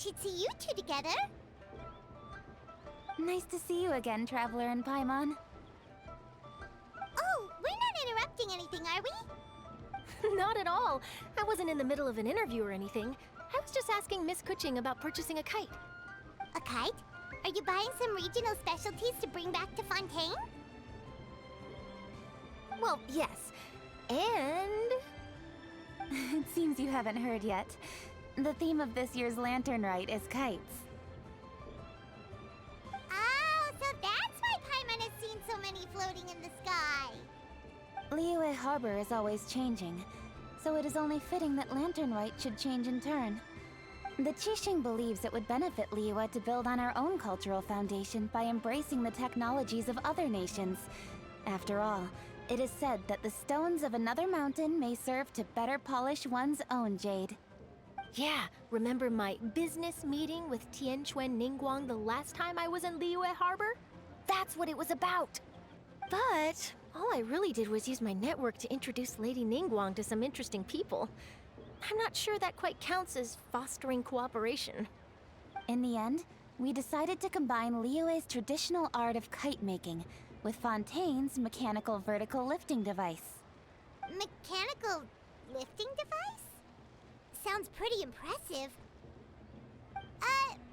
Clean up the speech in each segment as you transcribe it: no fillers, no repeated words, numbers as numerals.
she'd see you two together. Nice to see you again, Traveler and Paimon. Oh, we're not interrupting anything, are we? Not at all. I wasn't in the middle of an interview or anything. I was just asking Miss Kuching about purchasing a kite. A kite? Are you buying some regional specialties to bring back to Fontaine? Well, yes. And... It seems you haven't heard yet. The theme of this year's Lantern Rite is kites. Oh, so that's why Paimon has seen so many floating in the sky. Liyue Harbor is always changing, so it is only fitting that Lantern Rite should change in turn. The Qixing believes it would benefit Liyue to build on our own cultural foundation by embracing the technologies of other nations. After all, it is said that the stones of another mountain may serve to better polish one's own jade. yeah, remember my business meeting with Tianquan Ningguang the last time I was in Liyue Harbor? That's what it was about. But all I really did was use my network to introduce Lady Ningguang to some interesting people. I'm not sure that quite counts as fostering cooperation. In the end, we decided to combine Liyue's traditional art of kite making with Fontaine's mechanical vertical lifting device. Mechanical lifting device? Sounds pretty impressive.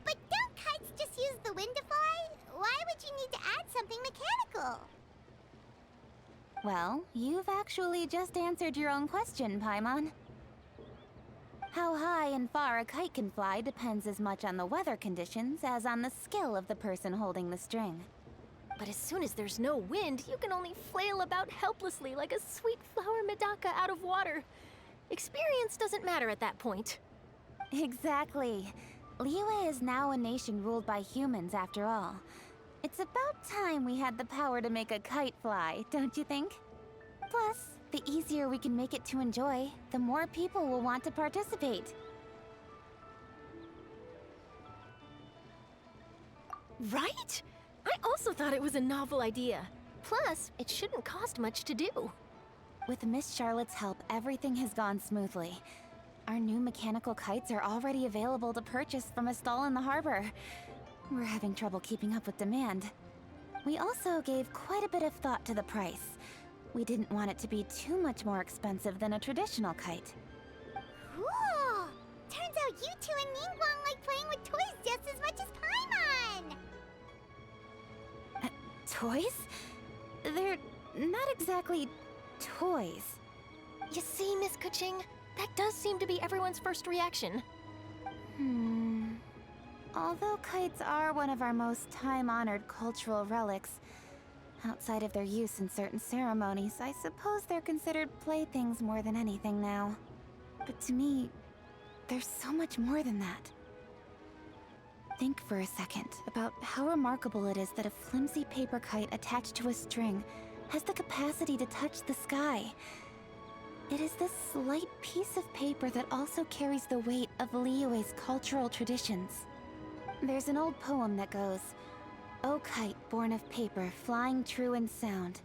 But don't kites just use the wind to fly? Why would you need to add something mechanical? Well, you've actually just answered your own question, Paimon. How high and far a kite can fly depends as much on the weather conditions as on the skill of the person holding the string. But as soon as there's no wind, you can only flail about helplessly like a sweet flower medaka out of water. Experience doesn't matter at that point. Exactly. Liyue is now a nation ruled by humans, after all. It's about time we had the power to make a kite fly, don't you think? Plus, the easier we can make it to enjoy, the more people will want to participate. Right? I also thought it was a novel idea. Plus, it shouldn't cost much to do. With Miss Charlotte's help, everything has gone smoothly. Our new mechanical kites are already available to purchase from a stall in the harbor. We're having trouble keeping up with demand. We also gave quite a bit of thought to the price. We didn't want it to be too much more expensive than a traditional kite. Cool! Turns out you two and Ningguang like playing with toys just as much as Paimon! Toys? They're not exactly toys. You see, Miss Kuching? That does seem to be everyone's first reaction. Although kites are one of our most time-honored cultural relics, outside of their use in certain ceremonies, I suppose they're considered playthings more than anything now. But to me, there's so much more than that. Think for a second about how remarkable it is that a flimsy paper kite attached to a string has the capacity to touch the sky. It is this slight piece of paper that also carries the weight of Liyue's cultural traditions. There's an old poem that goes, "O kite born of paper, flying true in sound,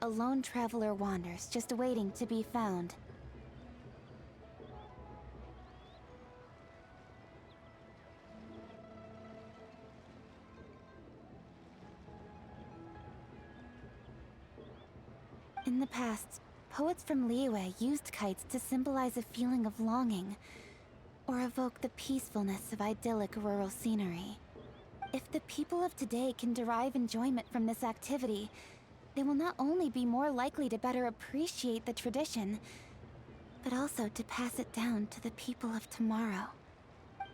a lone traveler wanders, just waiting to be found." In the past, poets from Liyue used kites to symbolize a feeling of longing, or evoke the peacefulness of idyllic rural scenery. If the people of today can derive enjoyment from this activity, they will not only be more likely to better appreciate the tradition, but also to pass it down to the people of tomorrow.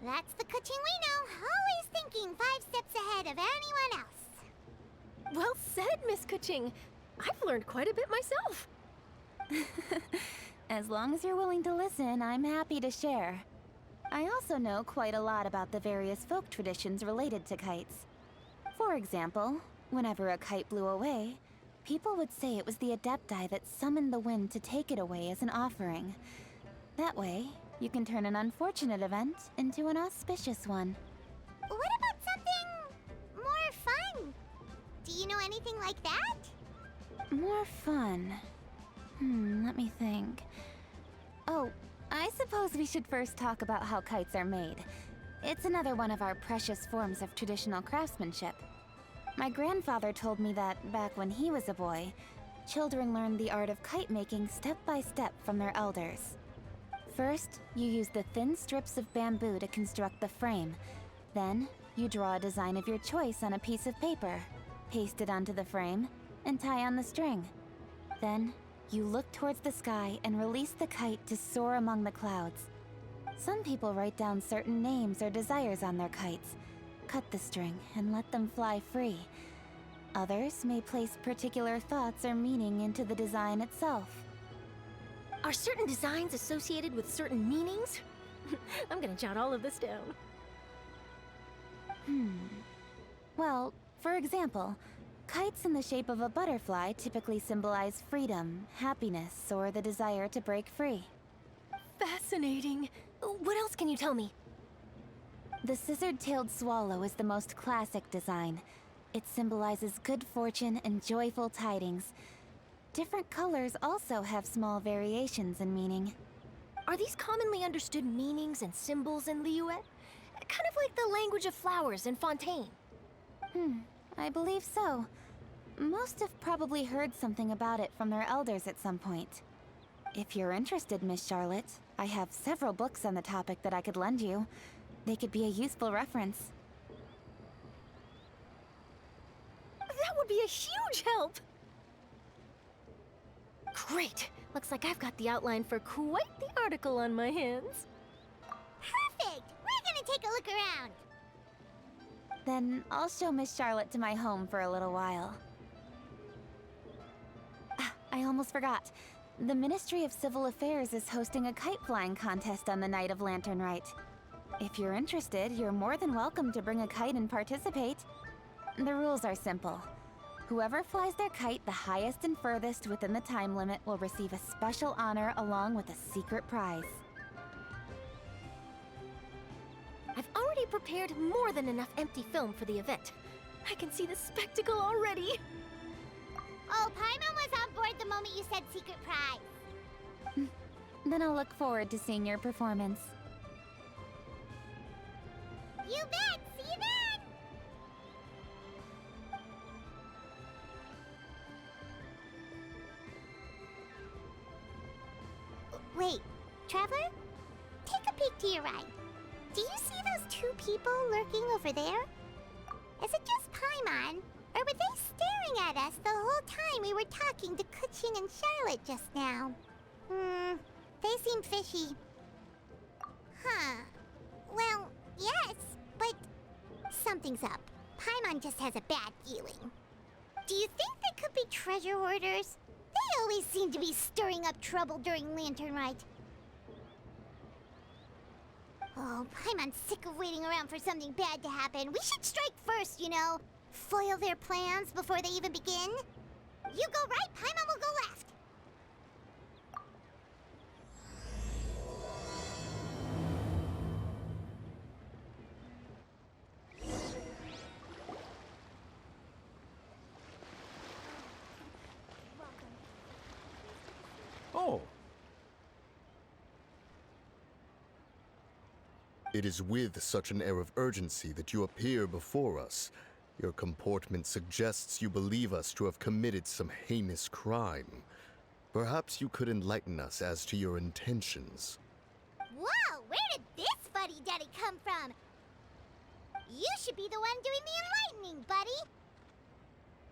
That's the Kuching we know, always thinking 5 steps ahead of anyone else. Well said, Miss Kuching. I've learned quite a bit myself. As long as you're willing to listen, I'm happy to share. I also know quite a lot about the various folk traditions related to kites. For example, whenever a kite blew away, people would say it was the Adepti that summoned the wind to take it away as an offering. That way, you can turn an unfortunate event into an auspicious one. What about something more fun? Do you know anything like that? More fun. Let me think. Oh, I suppose we should first talk about how kites are made. It's another one of our precious forms of traditional craftsmanship. My grandfather told me that back when he was a boy, children learned the art of kite making step by step from their elders. First, you use the thin strips of bamboo to construct the frame. Then, you draw a design of your choice on a piece of paper, paste it onto the frame, and tie on the string. Then, you look towards the sky and release the kite to soar among the clouds. Some people write down certain names or desires on their kites, cut the string, and let them fly free. Others may place particular thoughts or meaning into the design itself. Are certain designs associated with certain meanings? I'm gonna jot all of this down. Well, for example, kites in the shape of a butterfly typically symbolize freedom, happiness, or the desire to break free. Fascinating. What else can you tell me? The scissored-tailed swallow is the most classic design. It symbolizes good fortune and joyful tidings. Different colors also have small variations in meaning. Are these commonly understood meanings and symbols in Liyue? Kind of like the language of flowers in Fontaine. I believe so. Most have probably heard something about it from their elders at some point. If you're interested, Miss Charlotte, I have several books on the topic that I could lend you. They could be a useful reference. That would be a huge help! Great! Looks like I've got the outline for quite the article on my hands. Perfect! We're gonna take a look around. Then I'll show Miss Charlotte to my home for a little while. I almost forgot. The Ministry of Civil Affairs is hosting a kite flying contest on the night of Lantern Rite. If you're interested, you're more than welcome to bring a kite and participate. The rules are simple. Whoever flies their kite the highest and furthest within the time limit will receive a special honor along with a secret prize. I've already prepared more than enough empty film for the event. I can see the spectacle already. Oh, Paimon was on board the moment you said secret prize. Then I'll look forward to seeing your performance. You bet! See you then! Wait, Traveler? Take a peek to your right. Do you see those two people lurking over there? Is it just Paimon? Or were they staring at us the whole time we were talking to Keqing and Charlotte just now? They seem fishy. Huh. Well, yes, but something's up. Paimon just has a bad feeling. Do you think they could be treasure hoarders? They always seem to be stirring up trouble during Lantern Rite. Oh, Paimon's sick of waiting around for something bad to happen. We should strike first, you know. Foil their plans before they even begin. You go right, Paimon will go left. Oh. It is with such an air of urgency that you appear before us. Your comportment suggests you believe us to have committed some heinous crime. Perhaps you could enlighten us as to your intentions. Whoa, where did this fuddy-duddy come from? You should be the one doing the enlightening, buddy.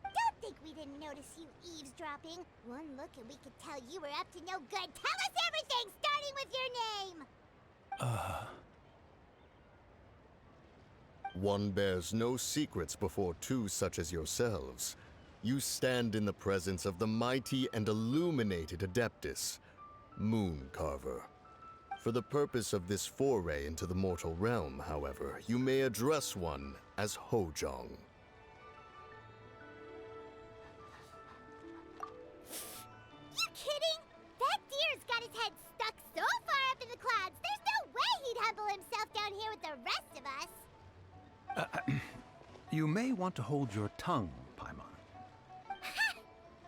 Don't think we didn't notice you eavesdropping. One look and we could tell you were up to no good. Tell us everything, starting with your name. One bears no secrets before two such as yourselves. You stand in the presence of the mighty and illuminated Adeptus, Mooncarver. For the purpose of this foray into the mortal realm, however, you may address one as Hojong. You kidding? That deer's got his head stuck so far up in the clouds, there's no way he'd humble himself down here with the rest of us. You may want to hold your tongue, Paimon.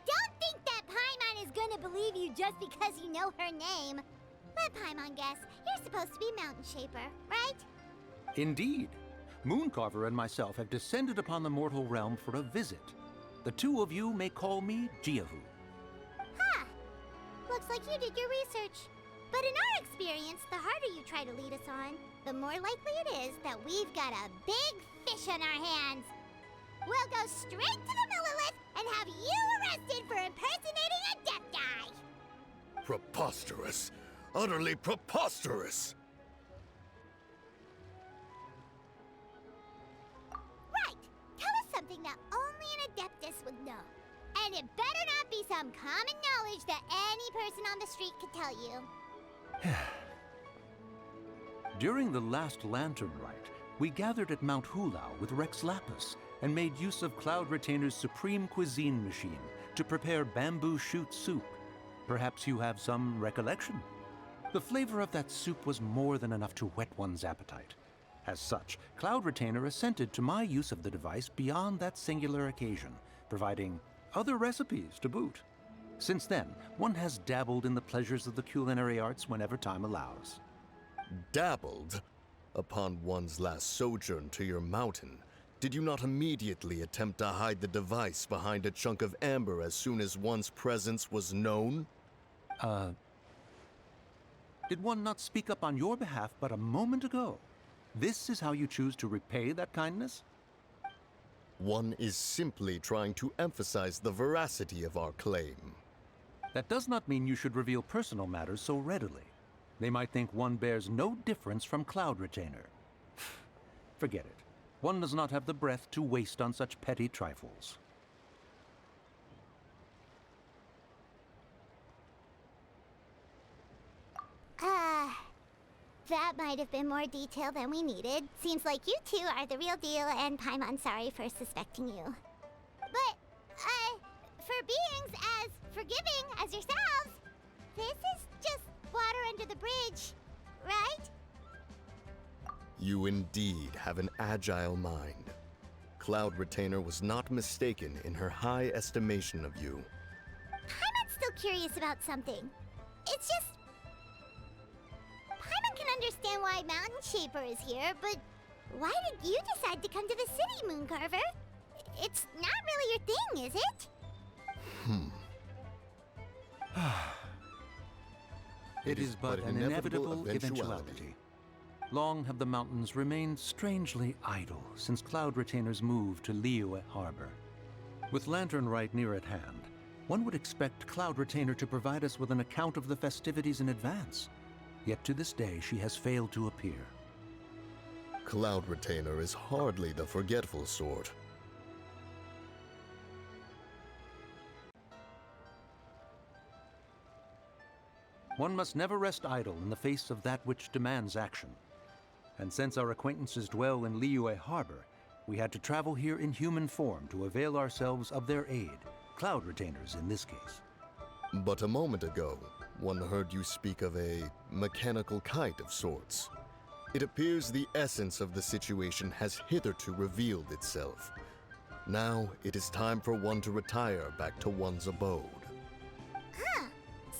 Don't think that Paimon is gonna believe you just because you know her name. Let Paimon guess. You're supposed to be Mountain Shaper, right? Indeed. Mooncarver and myself have descended upon the mortal realm for a visit. The two of you may call me Jiahu. Huh. Looks like you did your research. But in our experience, the harder you try to lead us on, the more likely it is that we've got a big fish on our hands. We'll go straight to the Millilith and have you arrested for impersonating a Death Guy. Preposterous. Utterly preposterous. Right. Tell us something that only an Adeptus would know. And it better not be some common knowledge that any person on the street could tell you. During the last Lantern Rite, we gathered at Mount Hulao with Rex Lapis and made use of Cloud Retainer's supreme cuisine machine to prepare bamboo shoot soup. Perhaps you have some recollection? The flavor of that soup was more than enough to whet one's appetite. As such, Cloud Retainer assented to my use of the device beyond that singular occasion, providing other recipes to boot. Since then, one has dabbled in the pleasures of the culinary arts whenever time allows. Dabbled? Upon one's last sojourn to your mountain, did you not immediately attempt to hide the device behind a chunk of amber as soon as one's presence was known? Did one not speak up on your behalf but a moment ago? This is how you choose to repay that kindness? One is simply trying to emphasize the veracity of our claim. That does not mean you should reveal personal matters so readily. They might think one bears no difference from Cloud Retainer. Forget it. One does not have the breath to waste on such petty trifles. That might have been more detail than we needed. Seems like you two are the real deal, and Paimon sorry for suspecting you. But, for beings as forgiving as yourselves, this is just water under the bridge, right? You indeed have an agile mind. Cloud Retainer was not mistaken in her high estimation of you. Paimon's still curious about something. It's just... Paimon can understand why Mountain Shaper is here, but why did you decide to come to the city, Mooncarver? It's not really your thing, is it? It is but an inevitable eventuality. Long have the mountains remained strangely idle since Cloud Retainer's move to Liyue Harbor. With Lantern Rite near at hand, one would expect Cloud Retainer to provide us with an account of the festivities in advance. Yet to this day, she has failed to appear. Cloud Retainer is hardly the forgetful sort. One must never rest idle in the face of that which demands action. And since our acquaintances dwell in Liyue Harbor, we had to travel here in human form to avail ourselves of their aid, Cloud Retainers in this case. But a moment ago, one heard you speak of a mechanical kite of sorts. It appears the essence of the situation has hitherto revealed itself. Now it is time for one to retire back to one's abode. Huh.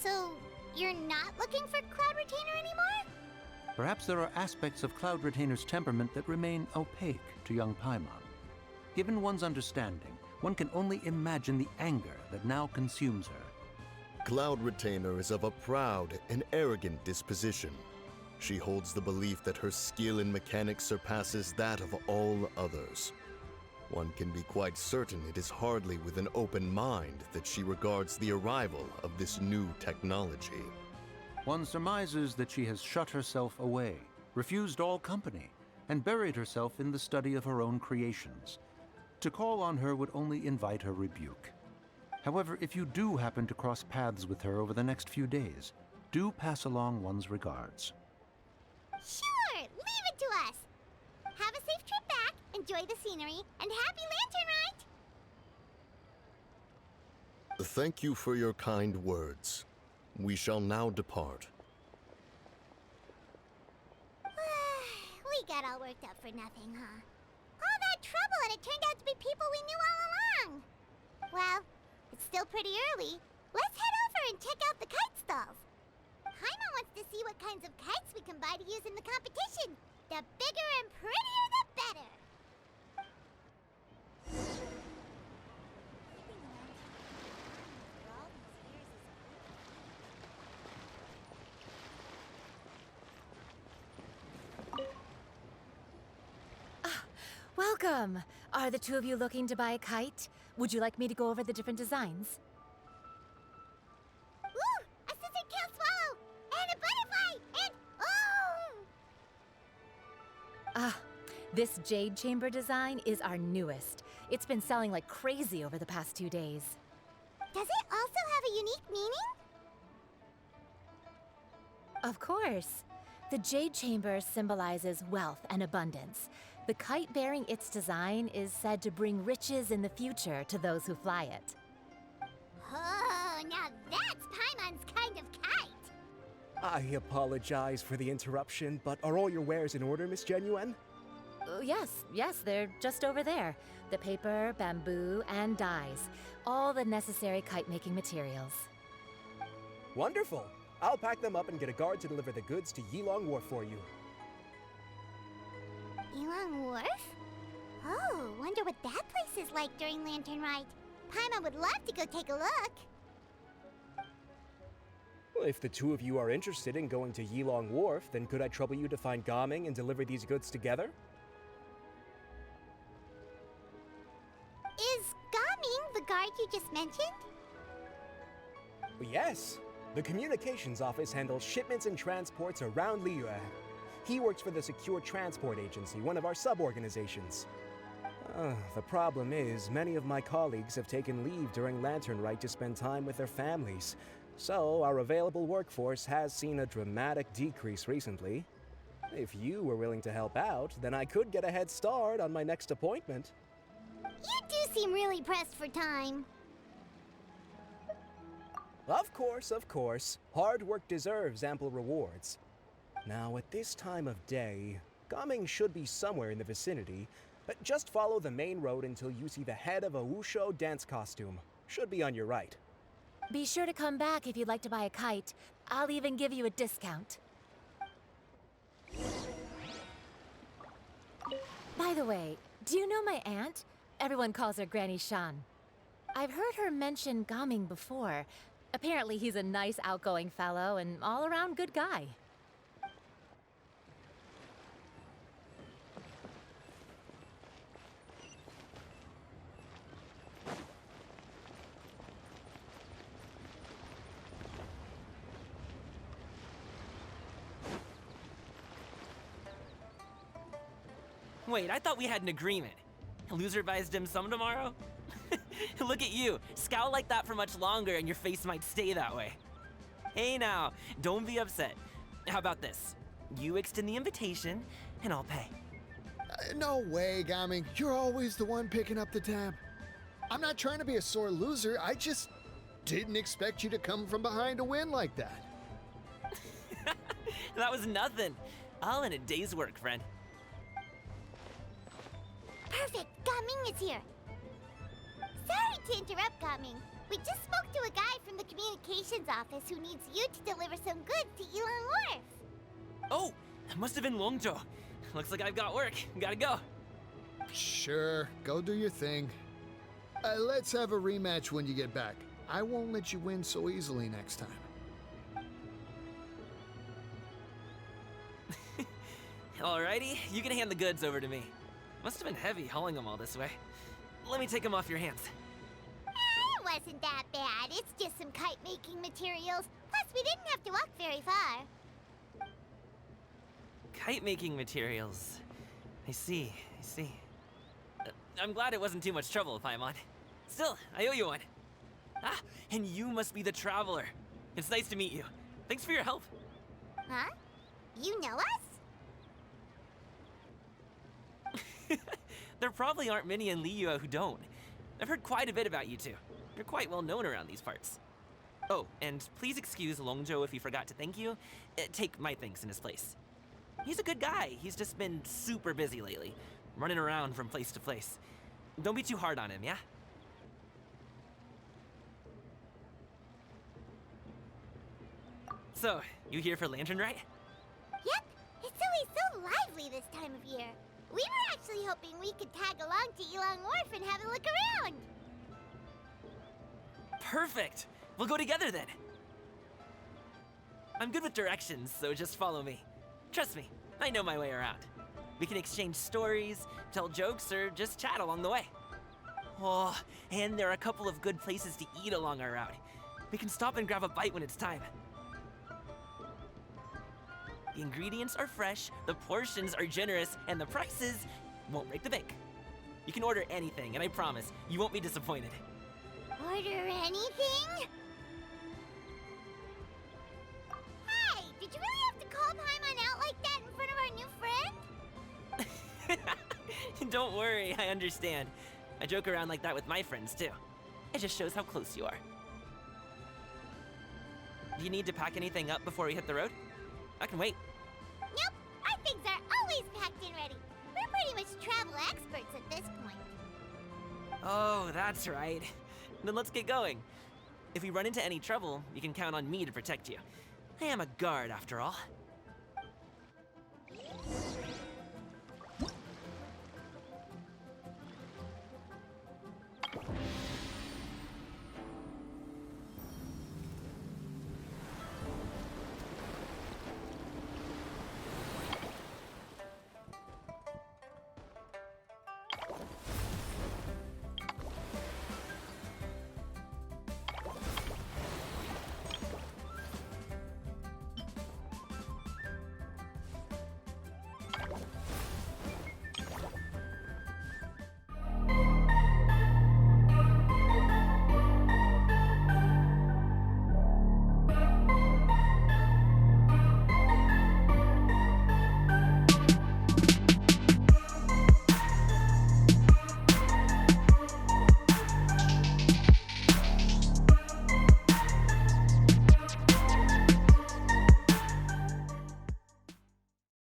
So, you're not looking for Cloud Retainer anymore? Perhaps there are aspects of Cloud Retainer's temperament that remain opaque to young Paimon. Given one's understanding, one can only imagine the anger that now consumes her. Cloud Retainer is of a proud and arrogant disposition. She holds the belief that her skill in mechanics surpasses that of all others. One can be quite certain it is hardly with an open mind that she regards the arrival of this new technology. One surmises that she has shut herself away, refused all company, and buried herself in the study of her own creations. To call on her would only invite her rebuke. However, if you do happen to cross paths with her over the next few days, do pass along one's regards. Sure, leave it to us. Have a safe trip back, enjoy the scenery, and happy Lantern Rite! Thank you for your kind words. We shall now depart. We got all worked up for nothing, huh? All that trouble and it turned out to be people we knew all along. Well, it's still pretty early. Let's head over and check out the kite stalls. Paimon wants to see what kinds of kites we can buy to use in the competition. The bigger and prettier the better. Welcome! Are the two of you looking to buy a kite? Would you like me to go over the different designs? Ooh! A scissor-tail swallow! And a butterfly! And oh! This jade chamber design is our newest. It's been selling like crazy over the past 2 days. Does it also have a unique meaning? Of course. The jade chamber symbolizes wealth and abundance. The kite bearing its design is said to bring riches in the future to those who fly it. Oh, now that's Paimon's kind of kite! I apologize for the interruption, but are all your wares in order, Miss Genuine? Yes, they're just over there. The paper, bamboo, and dyes. All the necessary kite-making materials. Wonderful! I'll pack them up and get a guard to deliver the goods to Yilong Wharf for you. Yilong Wharf? Oh, wonder what that place is like during Lantern Rite. Paimon would love to go take a look. Well, if the two of you are interested in going to Yilong Wharf, then could I trouble you to find Gaming and deliver these goods together? Is Gaming the guard you just mentioned? Yes. The communications office handles shipments and transports around Liyue. He works for the Secure Transport Agency, one of our sub-organizations. The problem is, many of my colleagues have taken leave during Lantern Rite to spend time with their families. So, our available workforce has seen a dramatic decrease recently. If you were willing to help out, then I could get a head start on my next appointment. You do seem really pressed for time. Of course. Hard work deserves ample rewards. Now, at this time of day, Gaming should be somewhere in the vicinity. But just follow the main road until you see the head of a Wushu dance costume. Should be on your right. Be sure to come back if you'd like to buy a kite. I'll even give you a discount. By the way, do you know my aunt? Everyone calls her Granny Shan. I've heard her mention Gaming before. Apparently he's a nice, outgoing fellow and all-around good guy. Wait, I thought we had an agreement. Loser buys dim sum tomorrow? Look at you, scowl like that for much longer and your face might stay that way. Hey now, don't be upset. How about this? You extend the invitation, and I'll pay. No way, Gaming. You're always the one picking up the tab. I'm not trying to be a sore loser. I just didn't expect you to come from behind to win like that. That was nothing. All in a day's work, friend. Perfect! Gaming is here! Sorry to interrupt, Gaming. We just spoke to a guy from the communications office who needs you to deliver some goods to Yilong Wharf. Oh, that must have been Longzhou. Looks like I've got work. Gotta go. Sure, go do your thing. Let's have a rematch when you get back. I won't let you win so easily next time. Alrighty, you can hand the goods over to me. Must have been heavy hauling them all this way. Let me take them off your hands. It wasn't that bad. It's just some kite-making materials. Plus, we didn't have to walk very far. Kite-making materials. I see. I'm glad it wasn't too much trouble, Paimon. Still, I owe you one. Ah, and you must be the traveler. It's nice to meet you. Thanks for your help. Huh? You know us? There probably aren't many in Liyue who don't. I've heard quite a bit about you two. You're quite well known around these parts. Oh, and please excuse Longzhou if he forgot to thank you. Take my thanks in his place. He's a good guy. He's just been super busy lately, running around from place to place. Don't be too hard on him, yeah? So, you here for Lantern Rite? Yep. It's so always so lively this time of year. We were actually hoping we could tag along to Elong Wharf and have a look around. Perfect! We'll go together then. I'm good with directions, so just follow me. Trust me, I know my way around. We can exchange stories, tell jokes, or just chat along the way. Oh, and there are a couple of good places to eat along our route. We can stop and grab a bite when it's time. The ingredients are fresh, the portions are generous, and the prices won't break the bank. You can order anything, and I promise, you won't be disappointed. Order anything? Hey, did you really have to call Paimon out like that in front of our new friend? Don't worry, I understand. I joke around like that with my friends, too. It just shows how close you are. Do you need to pack anything up before we hit the road? I can wait. Nope, our things are always packed and ready. We're pretty much travel experts at this point. Oh, that's right. Then let's get going. If we run into any trouble, you can count on me to protect you. I am a guard, after all.